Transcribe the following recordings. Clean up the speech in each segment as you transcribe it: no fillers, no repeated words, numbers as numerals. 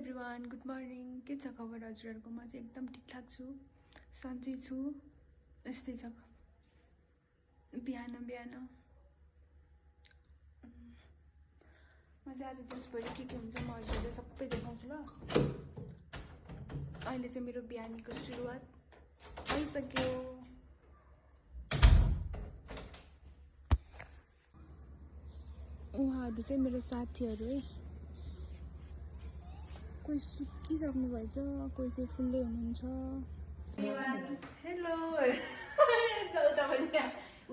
Everyone, good morning. के छ खबर हजुरहरूको? म चाहिँ एकदम ठिकठाक छु, सन्चै छु। यस्तै छ बिहान बिहान। म चाहिँ आज दिउँसभरि के हुन्छ म हजुरहरूलाई सबै देखाउँछु ल। अहिले चाहिँ मेरो बिहानीको सुरुवात भइसक्यो। उहाँहरू चाहिँ मेरो साथीहरू है। कोही सुतिसक्नु भएछ, कोही चाहिँ फुल्दै हुनुहुन्छ। हेलो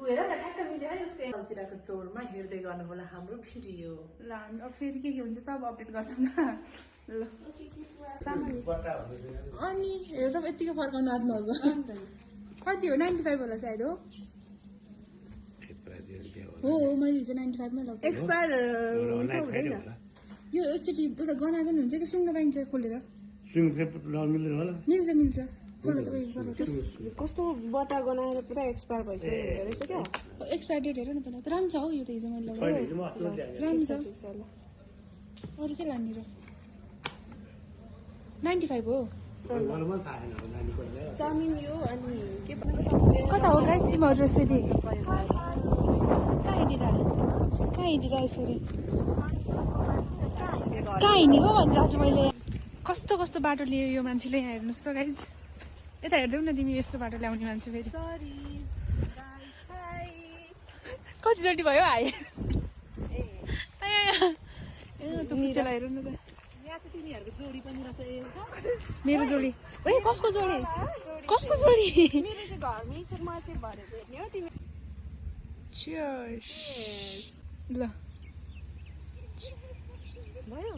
हेर न ठ्याक्क मिल्यो है उसको एलतिरको चोरमा हिँड्दै गर्नु होला हाम्रो भिडियो। ल अब फेरि के हुन्छ सब अपडेट गर्छौँ न। ल अनि हेर त यतिको फर्काउनु आँट्नुभएको। कति हो? 95 होला सायद। हो मैले हिजो 95 मै लगेँ। एक्सपायर हुन्छ हुँदैन? यो एकचोटि एउटा गनागन हुन्छ कि सुँग्न पाइन्छ खोलेर? मिल्छ मिल्छ। कस्तो बटा गनाएर पुरा एक्सपायर भइसक्यो रहेछ क्या। एक्सपायर डेट हेर न पहिला। त राम्रो छ हौ यो त हिजो मैले लगेँ। राम्रो छ। अरू के लाने र? 95 हो। चाउमिन यो अनि के कता हो गाइस तिमीहरू यसरी? कहाँ हिँडिरह यसरी? कहाँ हिँडेको भनिरहेको छु मैले। कस्तो कस्तो बाटो लियो यो मान्छेले। यहाँ हेर्नुहोस् त गाइस। यता हेर्दै न तिमी, यस्तो बाटो ल्याउने मान्छे फेरि। कतिचोटि भयो आए? त्यो पुच्चेलाई हेर्नु न त। जोडी पनि रहेछ। मेरो जोडी? ए कसको जोडी? कसको जोडी? मेरो चाहिँ घरमै छ, म चाहिँ भरे भेट्ने हो तिमी। चियर्स। ल भयो।